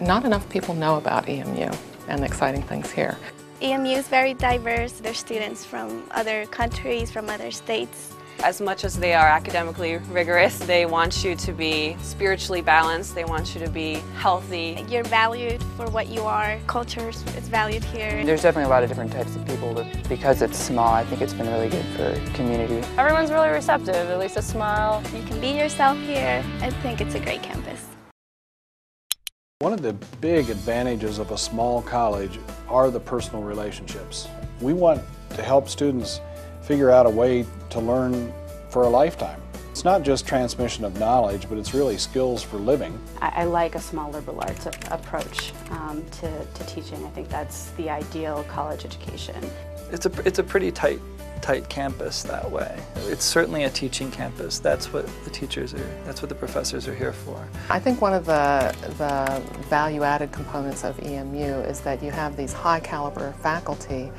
Not enough people know about EMU and the exciting things here. EMU is very diverse. There's students from other countries, from other states. As much as they are academically rigorous, they want you to be spiritually balanced, they want you to be healthy. You're valued for what you are. Culture is valued here. There's definitely a lot of different types of people, but because it's small, I think it's been really good for community. Everyone's really receptive, at least a smile. You can be yourself here. I think it's a great campus. One of the big advantages of a small college are the personal relationships. We want to help students figure out a way to learn for a lifetime. It's not just transmission of knowledge, but it's really skills for living. I like a small liberal arts approach to teaching. I think that's the ideal college education. It's a pretty tight campus that way. It's certainly a teaching campus. That's what the professors are here for. I think one of the value-added components of EMU is that you have these high-caliber faculty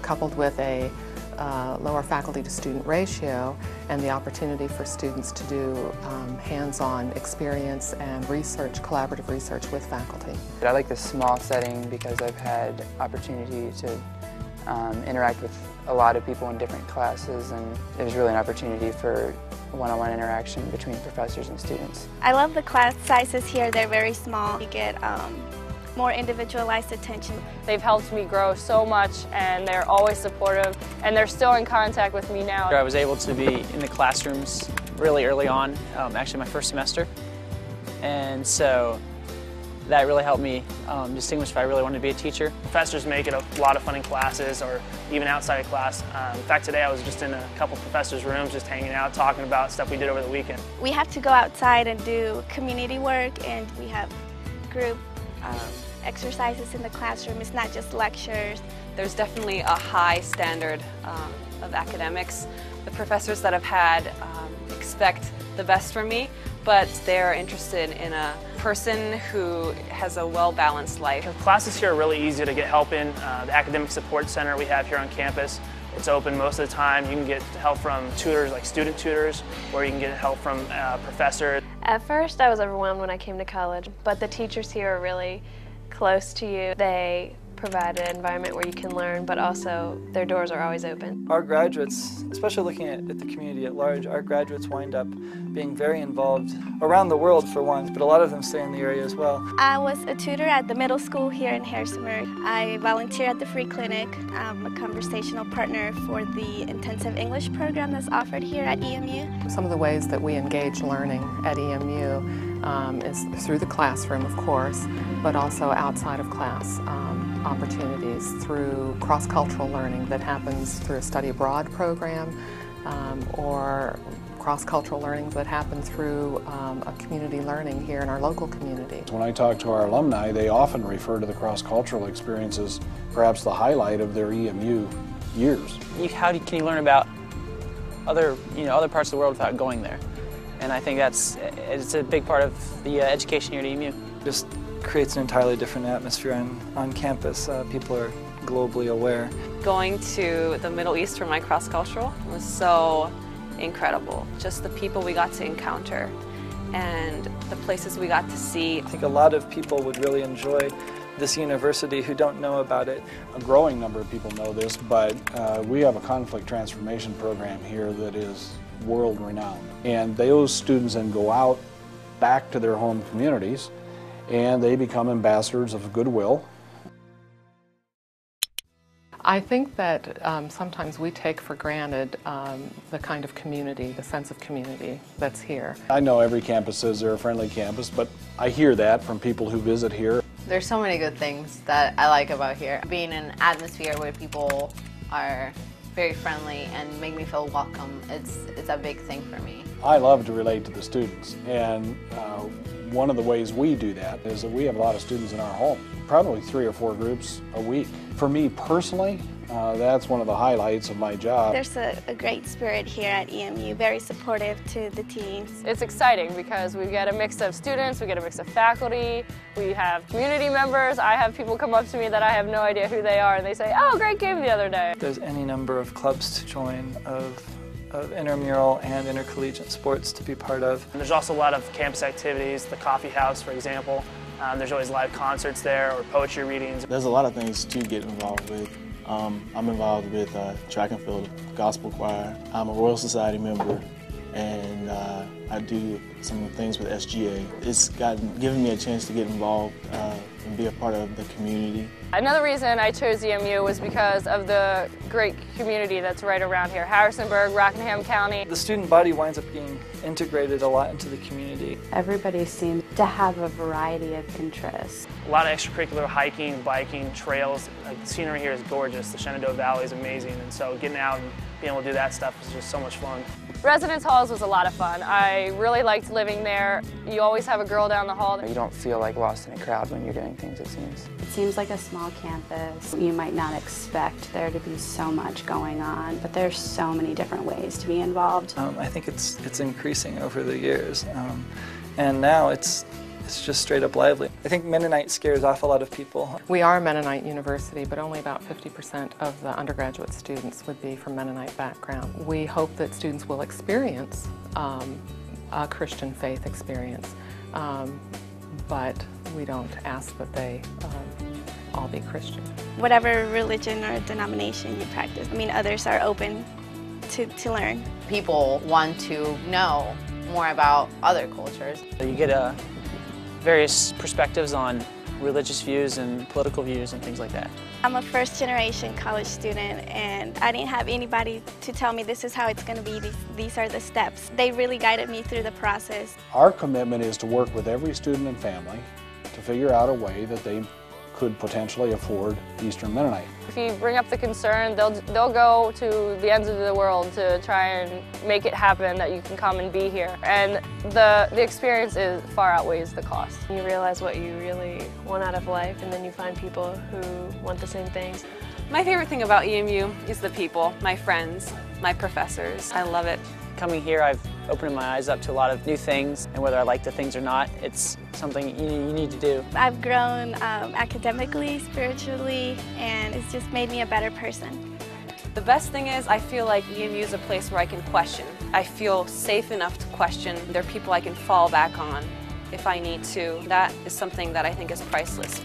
coupled with a lower faculty-to-student ratio and the opportunity for students to do hands-on experience and research, collaborative research with faculty. I like the small setting because I've had opportunity to interact with a lot of people in different classes, and it was really an opportunity for one-on-one interaction between professors and students. I love the class sizes here. They're very small. You get more individualized attention. They've helped me grow so much, and they're always supportive, and they're still in contact with me now. I was able to be in the classrooms really early on, actually my first semester, and so that really helped me distinguish if I really wanted to be a teacher. Professors make it a lot of fun in classes or even outside of class. In fact, today I was just in a couple professors' rooms just hanging out, talking about stuff we did over the weekend. We have to go outside and do community work, and we have group exercises in the classroom. It's not just lectures. There's definitely a high standard of academics. The professors that I've had expect the best from me, but they're interested in a person who has a well-balanced life. The classes here are really easy to get help in. The academic support center we have here on campus, it's open most of the time. You can get help from tutors, like student tutors, or you can get help from professors. At first I was overwhelmed when I came to college, but the teachers here are really close to you. They provide an environment where you can learn, but also their doors are always open. Our graduates, especially looking at the community at large, our graduates wind up being very involved around the world for one, but a lot of them stay in the area as well. I was a tutor at the middle school here in Harrisonburg. I volunteer at the Free Clinic. I'm a conversational partner for the intensive English program that's offered here at EMU. Some of the ways that we engage learning at EMU is through the classroom, of course, but also outside of class opportunities through cross-cultural learning that happens through a study abroad program or cross-cultural learning that happen through a community learning here in our local community. When I talk to our alumni, they often refer to the cross-cultural experience as perhaps the highlight of their EMU years. Can you learn about other parts of the world without going there? And I think it's a big part of the education here at EMU. Just creates an entirely different atmosphere on campus. People are globally aware. Going to the Middle East for my cross-cultural was so incredible. Just the people we got to encounter and the places we got to see. I think a lot of people would really enjoy this university who don't know about it. A growing number of people know this, but we have a conflict transformation program here that is world-renowned. And those students then go out back to their home communities and they become ambassadors of goodwill. I think that sometimes we take for granted the kind of community, the sense of community that's here. I know every campus says they're a friendly campus, but I hear that from people who visit here. There's so many good things that I like about here. Being in an atmosphere where people are very friendly and make me feel welcome, it's a big thing for me. I love to relate to the students, and one of the ways we do that is that we have a lot of students in our home, probably 3 or 4 groups a week. For me personally, that's one of the highlights of my job. There's a great spirit here at EMU, very supportive to the teens. It's exciting because we get a mix of students, we get a mix of faculty, we have community members. I have people come up to me that I have no idea who they are, and they say, "Oh, great game the other day." There's any number of clubs to join, of intramural and intercollegiate sports to be part of. And there's also a lot of campus activities, the coffee house, for example. There's always live concerts there or poetry readings. There's a lot of things to get involved with. I'm involved with track and field, gospel choir. I'm a Royal Society member, and I do some things with SGA. It's given me a chance to get involved and be a part of the community. Another reason I chose EMU was because of the great community that's right around here. Harrisonburg, Rockingham County. The student body winds up being integrated a lot into the community. Everybody seems to have a variety of interests. A lot of extracurricular hiking, biking, trails. Like, the scenery here is gorgeous. The Shenandoah Valley is amazing, and so getting out and being able to do that stuff is just so much fun. Residence halls was a lot of fun. I really liked living there. You always have a girl down the hall. You don't feel like lost in a crowd when you're doing things, it seems. It seems like a small campus. You might not expect there to be so much going on, but there's so many different ways to be involved. I think it's increasing over the years, and now it's just straight up lively. I think Mennonite scares off a lot of people. We are a Mennonite university, but only about 50% of the undergraduate students would be from Mennonite background. We hope that students will experience a Christian faith experience, but we don't ask that they all be Christian. Whatever religion or denomination you practice, I mean, others are open to learn. People want to know more about other cultures. You get various perspectives on religious views and political views and things like that. I'm a first-generation college student, and I didn't have anybody to tell me this is how it's going to be, these are the steps. They really guided me through the process. Our commitment is to work with every student and family to figure out a way that they could potentially afford Eastern Mennonite. If you bring up the concern, they'll go to the ends of the world to try and make it happen that you can come and be here. And the experience far outweighs the cost. You realize what you really want out of life, and then you find people who want the same things. My favorite thing about EMU is the people, my friends, my professors. I love it. Coming here, I've opened my eyes up to a lot of new things, and whether I like the things or not, it's something you need to do. I've grown academically, spiritually, and it's just made me a better person. The best thing is I feel like EMU is a place where I can question. I feel safe enough to question. There are people I can fall back on if I need to. That is something that I think is priceless.